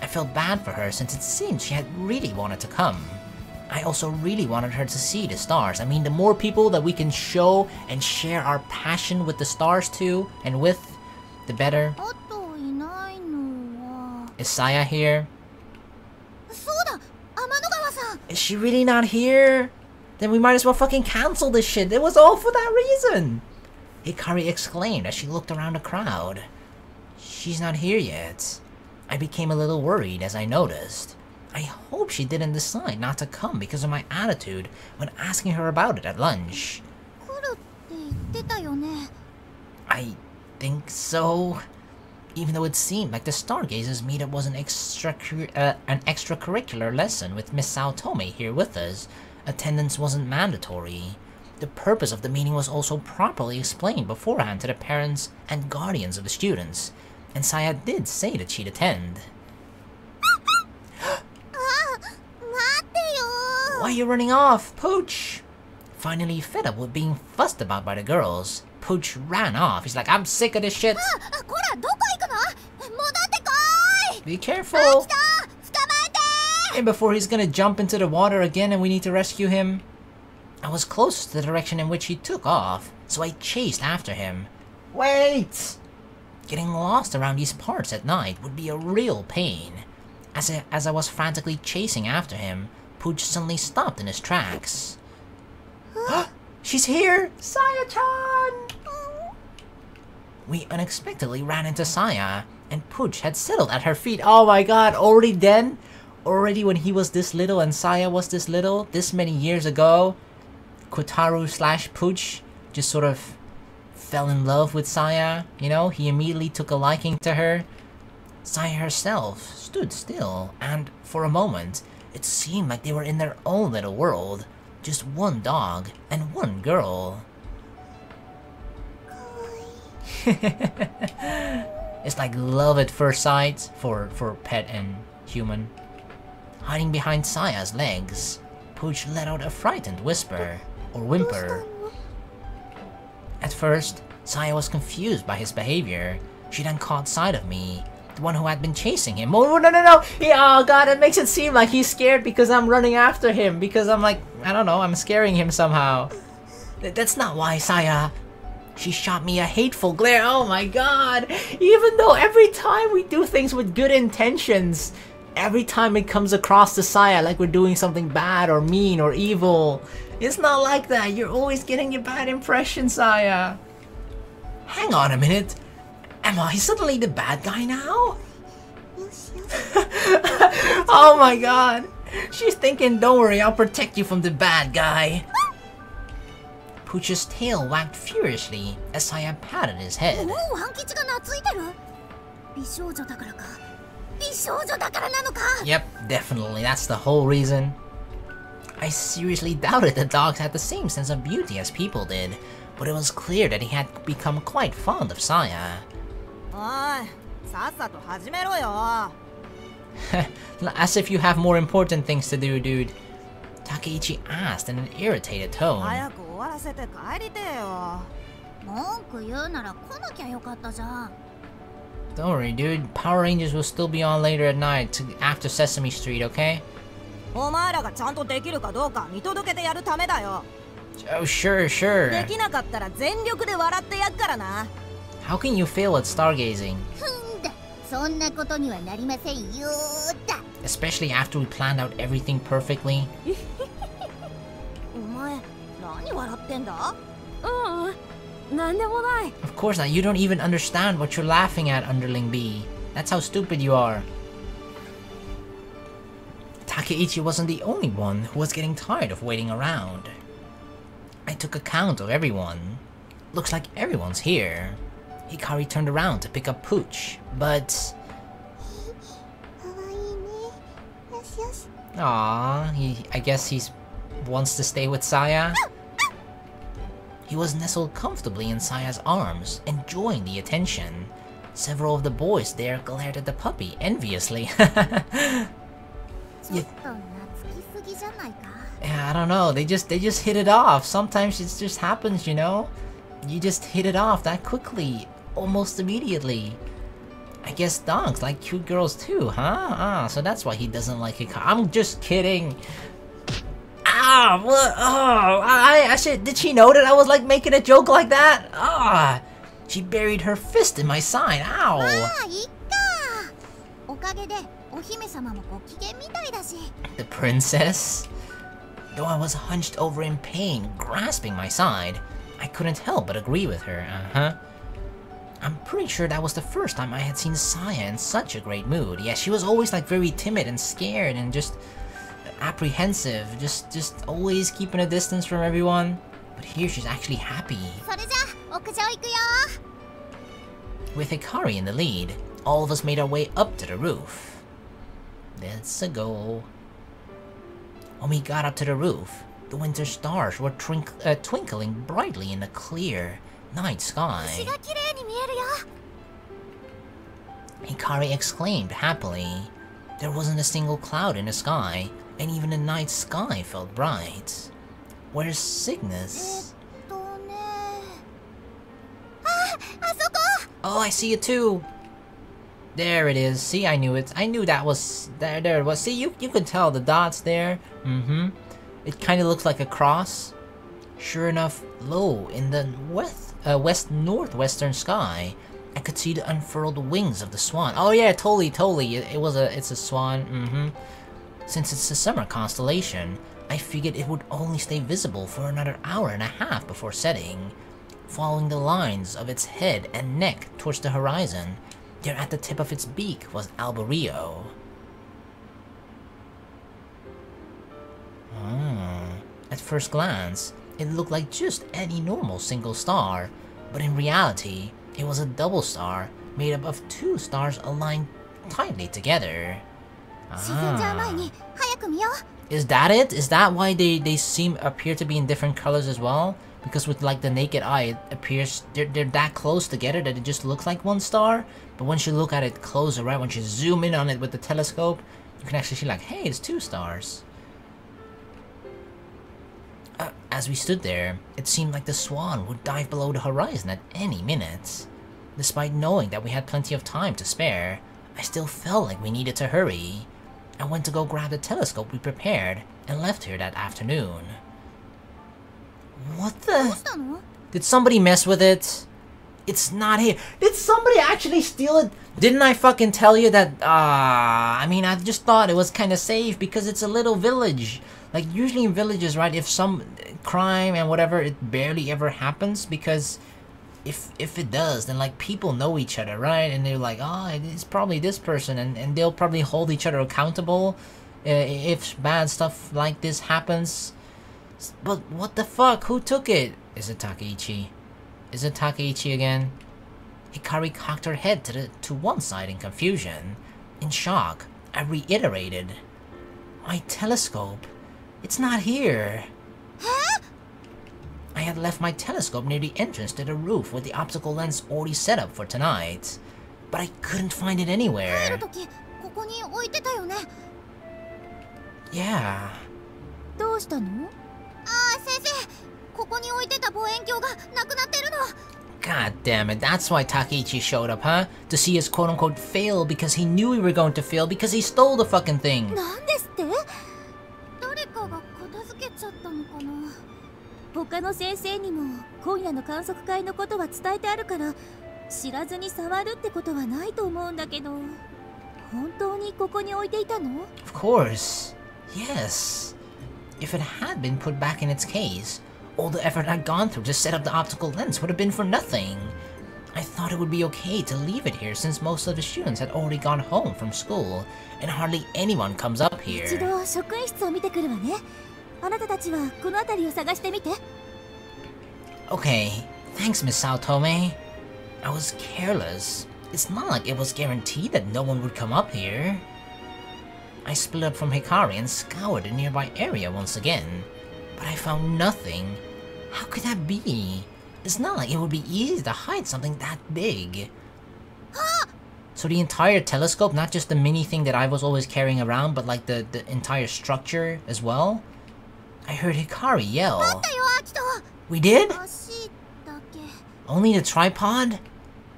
I felt bad for her since it seemed she had really wanted to come. I also really wanted her to see the stars. I mean, the more people that we can show and share our passion with the stars to and with, the better. あといないのは。 Is Saya here? そうだ、天の川さん。 Is she really not here? Then we might as well fucking cancel this shit. It was all for that reason. Hikari exclaimed as she looked around the crowd. She's not here yet. I became a little worried as I noticed. I hope she didn't decide not to come because of my attitude when asking her about it at lunch. 来るって言ってたよね。 I think so. Even though it seemed like the Stargazers meetup was an extracurricular lesson with Miss Saotome here with us, attendance wasn't mandatory. The purpose of the meeting was also properly explained beforehand to the parents and guardians of the students, and Saya did say that she'd attend. Why are you running off, Pooch? Finally fed up with being fussed about by the girls, Pooch ran off. He's like, I'm sick of this shit. こら、どこ行くの？戻ってこーい。 Be careful. 捕まえて。 And before he's gonna jump into the water again and we need to rescue him. I was close to the direction in which he took off, so I chased after him. Wait! Getting lost around these parts at night would be a real pain. As I was frantically chasing after him, Pooch suddenly stopped in his tracks. She's here! Saya-chan! We unexpectedly ran into Saya, and Pooch had settled at her feet. Oh my god, already then? Already when he was this little and Saya was this little, this many years ago, Kotaro/Pooch just sort of fell in love with Saya, you know? He immediately took a liking to her. Saya herself stood still, and for a moment, it seemed like they were in their own little world. Just one dog and one girl. It's like love at first sight for pet and human. Hiding behind Saya's legs, Pooch let out a frightened whisper, or whimper. At first, Saya was confused by his behavior. She then caught sight of me, the one who had been chasing him. Oh, no! Oh god, it makes it seem like he's scared because I'm running after him. Because I'm like, I don't know, I'm scaring him somehow. That's not why, Saya. She shot me a hateful glare. Oh my god. Even though every time we do things with good intentions, every time it comes across to Saya like we're doing something bad or mean or evil. It's not like that. You're always getting a bad impression, Saya. Hang on a minute. Am I suddenly the bad guy now? Oh my god. She's thinking, don't worry, I'll protect you from the bad guy. Pooch's tail wagged furiously as Saya patted his head. もうワン吉が懐いてる美少女だからか美少女だからなのか Yep, definitely, that's the whole reason. I seriously doubted the dogs had the same sense of beauty as people did, but it was clear that he had become quite fond of Saya. おい、さっさと始めろよ。As if you have more important things to do, dude. Takeichi asked in an irritated tone. 早く終わらせて帰りてえよ。文句言うなら来なきゃよかったじゃん Don't worry, dude. Power Rangers will still be on later at night after Sesame Street, okay? お前らがちゃんとできるかどうか見届けてやるためだよ。Oh, sure, sure. できなかったら全力で笑ってやっからな。How can you fail at stargazing? ふんだそんなことにはなりませんよだ Especially after we planned out everything perfectly. お前、何笑ってんだ？なんでもない Of course not. You don't even understand what you're laughing at, Underling B. That's how stupid you are. Takeichi wasn't the only one who was getting tired of waiting around. I took account of everyone. Looks like everyone's here. Hikari turned around to pick up Pooch, but... かわいいねよしよし Aww, I guess he wants to stay with Saya? He was nestled comfortably in Saya's arms, enjoying the attention. Several of the boys there glared at the puppy enviously. ちょっと懐きすぎじゃないか Yeah, I don't know. They just hit it off. Sometimes it just happens, you know? You just hit it off that quickly, almost immediately. I guess dogs like cute girls too, huh? So that's why he doesn't like it. I'm just kidding. Ah, what? Oh, I should. Did she know that I was like making a joke like that? Ah, she buried her fist in my side. ま Ow. あいっかおかげでお姫様もご機嫌みたいだし The princess? Though I was hunched over in pain, grasping my side, I couldn't help but agree with her, I'm pretty sure that was the first time I had seen Saya in such a great mood. Yeah, she was always like very timid and scared and just apprehensive, just always keeping a distance from everyone. But here she's actually happy. それじゃ屋上行くよ With Hikari in the lead, all of us made our way up to the roof. Let's go. When we got up to the roof, the winter stars were twinkling brightly in the clear night sky. 星が綺麗に見えるよ Hikari exclaimed happily. There wasn't a single cloud in the sky, and even the night sky felt bright. Where's Cygnus? ねあそこ Oh, I see it too! There it is. See, I knew it. I knew that was... There it was. See, you could tell the dots there. It kind of looks like a cross. Sure enough, low in the west-northwestern sky, I could see the unfurled wings of the swan. Oh yeah, totally. It's a swan. Since it's a summer constellation, I figured it would only stay visible for another hour and a half before setting. Following the lines of its head and neck towards the horizon, there at the tip of its beak was Alberio. At first glance, it looked like just any normal single star, but in reality, it was a double star made up of two stars aligned tightly together. 沈んじゃう前に早く見よう Is that it? Is that why they appear to be in different colors as well? Because with like the naked eye, it appears they're that close together that it just looks like one star. But once you look at it closer, right, once you zoom in on it with the telescope, you can actually see like, hey, it's two stars. As we stood there, it seemed like the swan would dive below the horizon at any minute. Despite knowing that we had plenty of time to spare, I still felt like we needed to hurry. I went to go grab the telescope we prepared and left here that afternoon. What どう the? したの Did somebody mess with it? It's not here. Did somebody actually steal it? Didn't I fucking tell you that, I mean, I just thought it was kind of safe because it's a little village. Like, usually in villages, right, if some crime and whatever, it barely ever happens because if it does, then, like, people know each other, right? And they're like, oh, it's probably this person, and they'll probably hold each other accountable if bad stuff like this happens. But what the fuck? Who took it? Is it Takeichi? Is it Takeichi again? Hikari cocked her head to one side in confusion. In shock, I reiterated. My telescope. It's not here. Huh? I had left my telescope near the entrance to the roof with the optical lens already set up for tonight. But I couldn't find it anywhere. Yeah. どうしたの？ああ、先生、ここに置いてた望遠鏡がなくなってるの。 God damn it, that's why Takeichi showed up, huh? To see us quote-unquote fail because he knew we were going to fail because he stole the fucking thing. なんですって？誰かが片付けちゃったのかな。他の先生にも今夜の観測会のことは伝えてあるから知らずに触るってことはないと思うんだけど、本当にここに置いていたの？ Of course. Yes. If it had been put back in its case, all the effort I'd gone through to set up the optical lens would have been for nothing. I thought it would be okay to leave it here since most of the students had already gone home from school, and hardly anyone comes up here. 一度職員室を見てくるわね。あなたたちはこの辺りを探してみて。Okay, thanks, Miss Saotome. I was careless. It's not like it was guaranteed that no one would come up here. I split up from Hikari and scoured the nearby area once again, but I found nothing. How could that be? It's not like it would be easy to hide something that big. So the entire telescope, not just the mini thing that I was always carrying around, but like the entire structure as well? I heard Hikari yell. We did? Only the tripod?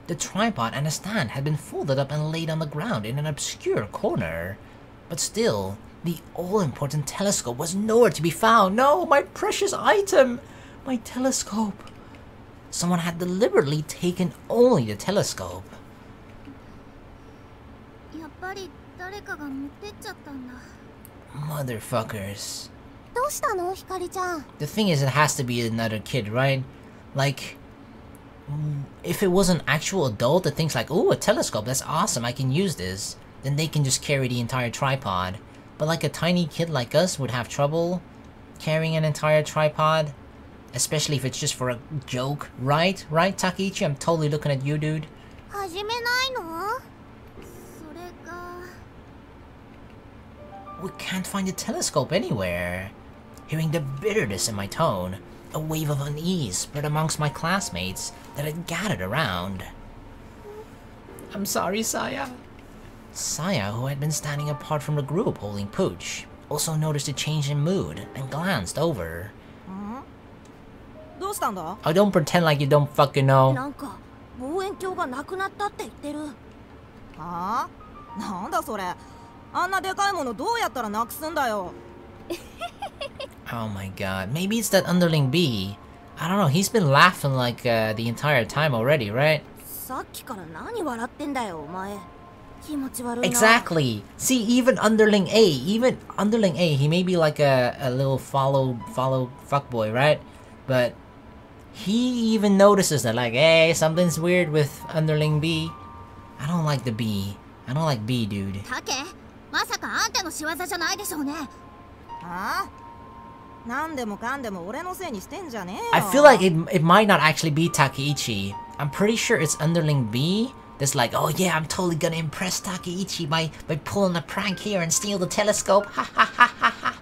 The tripod and the stand had been folded up and laid on the ground in an obscure corner. But still, the all-important telescope was nowhere to be found. No, my precious item! My telescope. Someone had deliberately taken only the telescope. Motherfuckers. The thing is, it has to be another kid, right? Like, if it was an actual adult that thinks like, ooh, a telescope, that's awesome, I can use this, then they can just carry the entire tripod. But like a tiny kid like us would have trouble carrying an entire tripod, especially if it's just for a joke, right? Right, Takeichi? I'm totally looking at you, dude. We can't find the telescope anywhere. Hearing the bitterness in my tone, a wave of unease spread amongst my classmates that had gathered around. I'm sorry, Saya. Saya, who had been standing apart from the group holding Pooch, also noticed a change in mood and glanced over. Oh, don't pretend like you don't fucking know. Oh my god, maybe it's that underling bee. I don't know, he's been laughing like the entire time already, right? Exactly. See, even underling A, he may be like a little follow fuckboy, right? But he even notices that, like, hey, something's weird with underling B. I don't like the B. I don't like B, dude. I feel like it might not actually be Takeichi. I'm pretty sure it's underling B that's like, oh yeah, I'm totally gonna impress Takeichi by pulling a prank here and steal the telescope. Ha ha ha ha ha.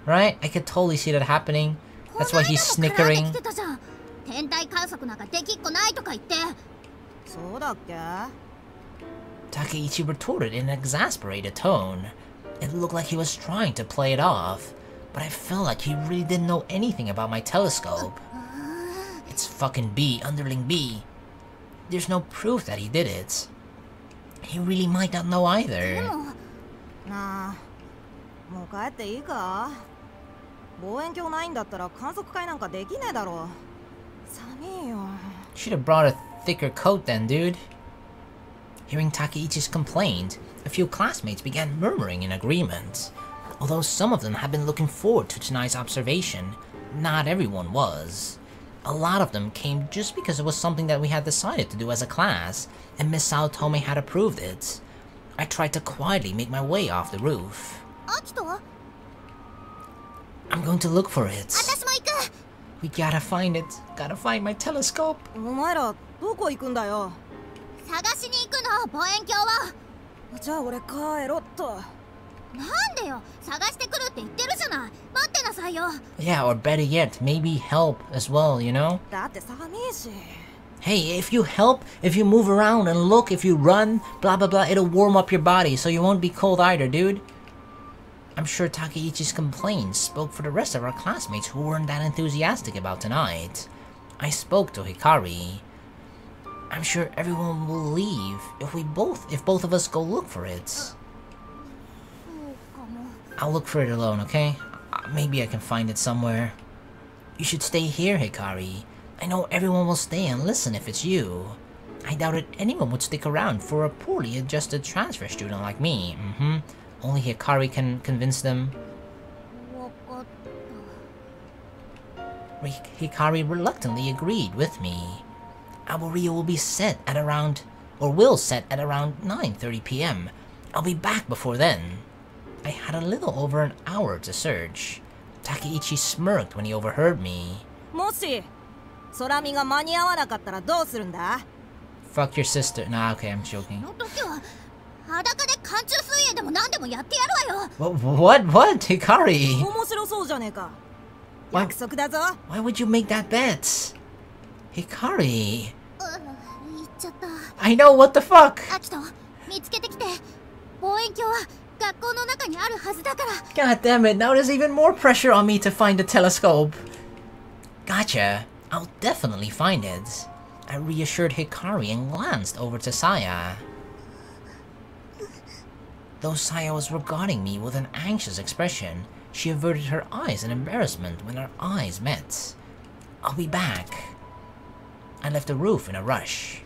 Right? I could totally see that happening. That's why he's snickering. Takeichi retorted in an exasperated tone. It looked like he was trying to play it off, but I felt like he really didn't know anything about my telescope. It's fucking B, underling B. There's no proof that he did it. He really might not know either. Should have brought a thicker coat then, dude. Hearing Takeichi's complaint, a few classmates began murmuring in agreement. Although some of them had been looking forward to tonight's observation, not everyone was. A lot of them came just because it was something that we had decided to do as a class, and Miss Saotome had approved it. I tried to quietly make my way off the roof. I'm going to look for it. We gotta find it. Gotta find my telescope. お前らどこ行くんだよ。探しに行くの、望遠鏡は。じゃあ俺帰ろっと。なんでよ、探してくるって言ってるじゃない。待ってなさいよ。 Yeah, or better yet, maybe help as well, you know? だって寒いし。Hey, if you help, if you move around and look, if you run, blah blah blah, it'll warm up your body so you won't be cold either, dude. I'm sure Takeichi's complaints spoke for the rest of our classmates who weren't that enthusiastic about tonight. I spoke to Hikari. I'm sure everyone will leave if both of us go look for it. I'll look for it alone, okay? Maybe I can find it somewhere. You should stay here, Hikari. I know everyone will stay and listen if it's you. I doubted anyone would stick around for a poorly adjusted transfer student like me. Only Hikari can convince them. Hikari reluctantly agreed with me. Alborio will be set at around, or will set at around 9:30 p.m. I'll be back before then. I had a little over an hour to search. Takeichi smirked when he overheard me. もし空見が間に合わなかったらどうするんだ？ Fuck your sister. Nah, okay, I'm joking. この時は裸で寒中水泳でも何でもやってやるわよ。What? Hikari? 面白そうじゃねえか。 Why- 約束だぞ。 Why would you make that bet? Hikari. 言っちゃった。 I know, what the fuck? アキト、見つけてきて。望遠鏡は学校の中にあるはずだから。 God damn it, now there's even more pressure on me to find the telescope. Gotcha. I'll definitely find it. I reassured Hikari and glanced over to Saya. Though Saya was regarding me with an anxious expression, she averted her eyes in embarrassment when our eyes met. I'll be back. I left the roof in a rush.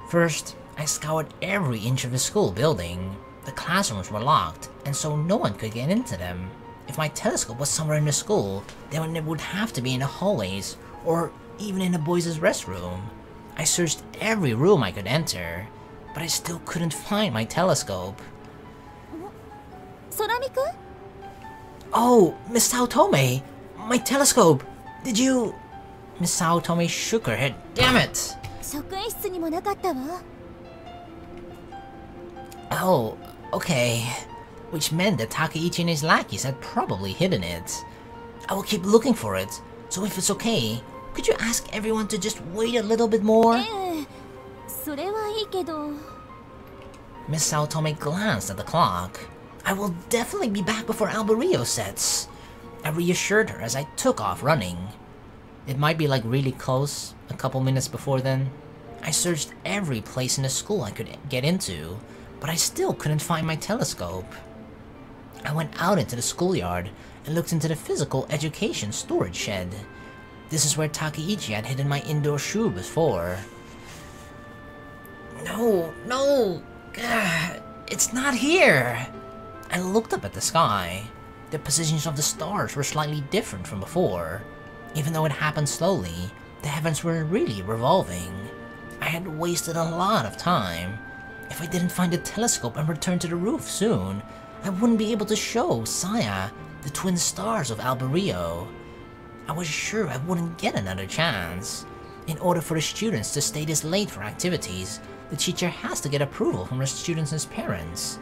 First, I scoured every inch of the school building. The classrooms were locked, and so no one could get into them. If my telescope was somewhere in the school, then it would have to be in the hallways, or even in the boys' restroom. I searched every room I could enter, but I still couldn't find my telescope. 空見くん？ Oh, Miss Saotome! My telescope! Did you... Miss Saotome shook her head. Damn it! 職員室にもなかったわ。 Oh, okay. Which meant that Takeichi and his lackeys had probably hidden it. I will keep looking for it, so if it's okay, could you ask everyone to just wait a little bit more? それはいいけど。 Miss Saotome glanced at the clock. I will definitely be back before Alborio sets. I reassured her as I took off running. It might be like really close, a couple minutes before then. I searched every place in the school I could get into, but I still couldn't find my telescope. I went out into the schoolyard and looked into the physical education storage shed. This is where Takeichi had hidden my indoor shoe before. No! Gah, it's not here! I looked up at the sky. The positions of the stars were slightly different from before. Even though it happened slowly, the heavens were really revolving. I had wasted a lot of time. If I didn't find the telescope and return to the roof soon, I wouldn't be able to show Saya the twin stars of Alborio. I was sure I wouldn't get another chance. In order for the students to stay this late for activities, the teacher has to get approval from the students' and parents.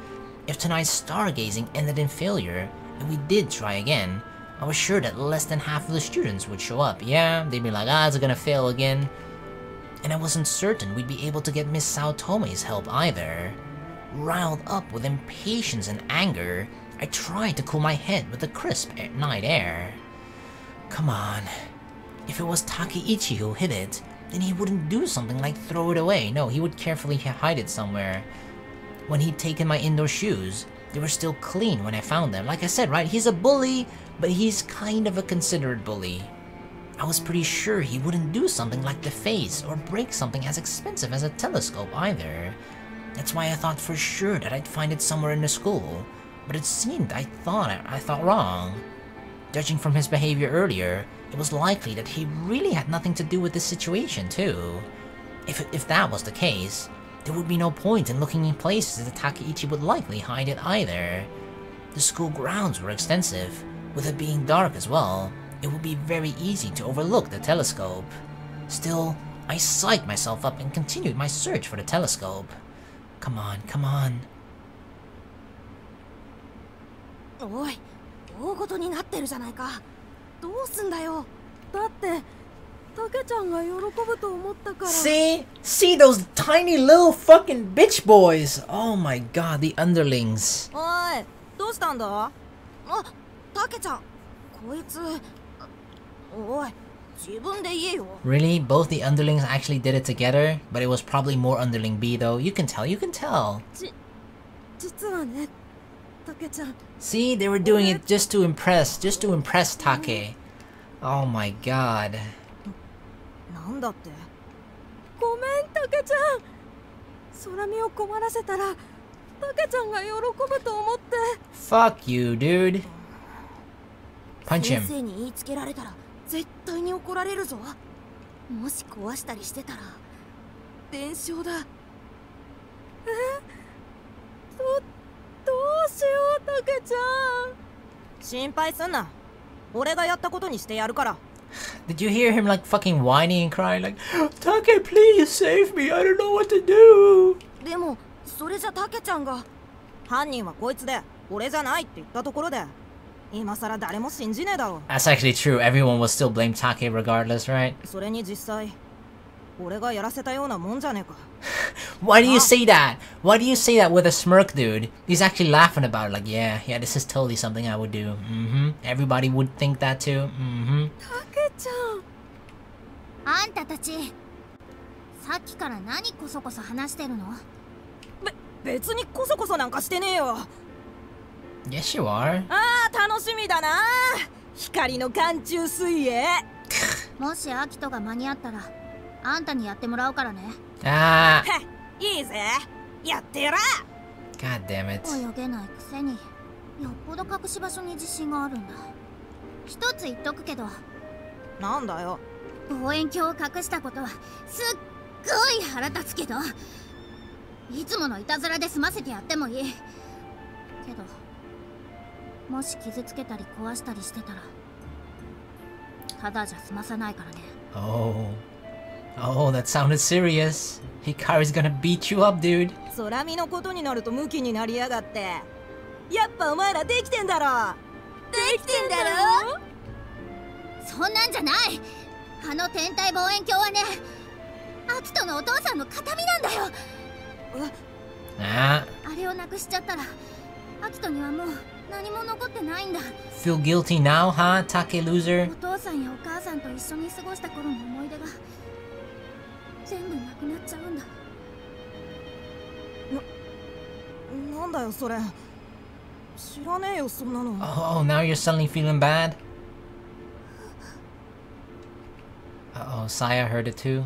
If tonight's stargazing ended in failure, and we did try again, I was sure that less than half of the students would show up. Yeah, they'd be like, it's gonna fail again. And I wasn't certain we'd be able to get Miss Saotome's help either. Riled up with impatience and anger, I tried to cool my head with the crisp night air. Come on. If it was Takeichi who hid it, then he wouldn't do something like throw it away. No, he would carefully hide it somewhere. When he'd taken my indoor shoes, they were still clean when I found them. Like I said, right, he's a bully, but he's kind of a considerate bully. I was pretty sure he wouldn't do something like deface or break something as expensive as a telescope either. That's why I thought for sure that I'd find it somewhere in the school, but it seemed I thought wrong. Judging from his behavior earlier, it was likely that he really had nothing to do with this situation too. If that was the case, there would be no point in looking in places that Takeichi would likely hide it either. The school grounds were extensive, with it being dark as well. it would be very easy to overlook the telescope. Still, I psyched myself up and continued my search for the telescope. Come on, come on. おい、大ごとになってるじゃないか。どうすんだよ。だってタケちゃんが喜ぶと思ったから。 See those tiny little fucking bitch boys. Oh my god, the underlings. おい、どうしたんだ。あ、タケちゃん、こいつ。おい、自分で言えよ。 Really? Both the underlings actually did it together? But it was probably more underling B though. You can tell, you can tell. 実はね、タケちゃん。 See, they were doing it just to impress Take. Oh my god. なんだって。ごめん、タケちゃん。空見を困らせたらタケちゃんが喜ぶと思って。 Fuck you, dude. Punch 先 him. 生に言いつけられたら絶対に怒られるぞ。もし壊したりしてたら弁償だ。どうしよう、タケちゃん。心配すんな。俺がやったことにしてやるから。 Did you hear him like fucking whining and crying like, Take, please save me, I don't know what to do. でもそれじゃタケちゃんが犯人はこいつで俺じゃないって言ったところで今さら誰も信じねえだろ。 That's actually true. Everyone will still blame Take regardless, right? それに実際俺がやらせたようなもんじゃねえか。 Why do you say that? Why do you say that with a smirk, dude? He's actually laughing about it like, yeah, this is totally something I would do. Everybody would think that too. タケちゃん。あんたたちさっきから何こそこそ話してるの？別にこそこそなんかしてねえよ。 Yes, you are. ああ、楽しみだな。光の寒中水泳。もしアキトが間に合ったらあんたにやってもらうからね。Ah. いいぜ、やってやら。 God damn it. 泳げないくせによっぽど隠し場所に自信があるんだ。一つ言っとくけど、なんだよ。望遠鏡を隠したことはすっごい腹立つけど、いつものいたずらで済ませてやってもいいけど、もし傷つけたり壊したりしてたらただじゃ済まさないからね。 Oh, that sounded serious. Hikari's gonna beat you up, dude. 空見のことになるとムキになりやがって。やっぱお前らできてんだろ。できてんだろ。そんなんじゃない。あの天体望遠鏡はね、アキトのお父さんの形見なんだよ。 Ah. あれをなくしちゃったらアキトにはもう何も残ってないんだ。 Feel guilty now, huh, Take loser? お父さんやお母さんと一緒に過ごした頃の思い出が全部なくなっちゃうんだ。なんだよそれ。知らねえよそんなの。 Oh, now you're suddenly feeling bad? Uh-oh, Saya heard it too.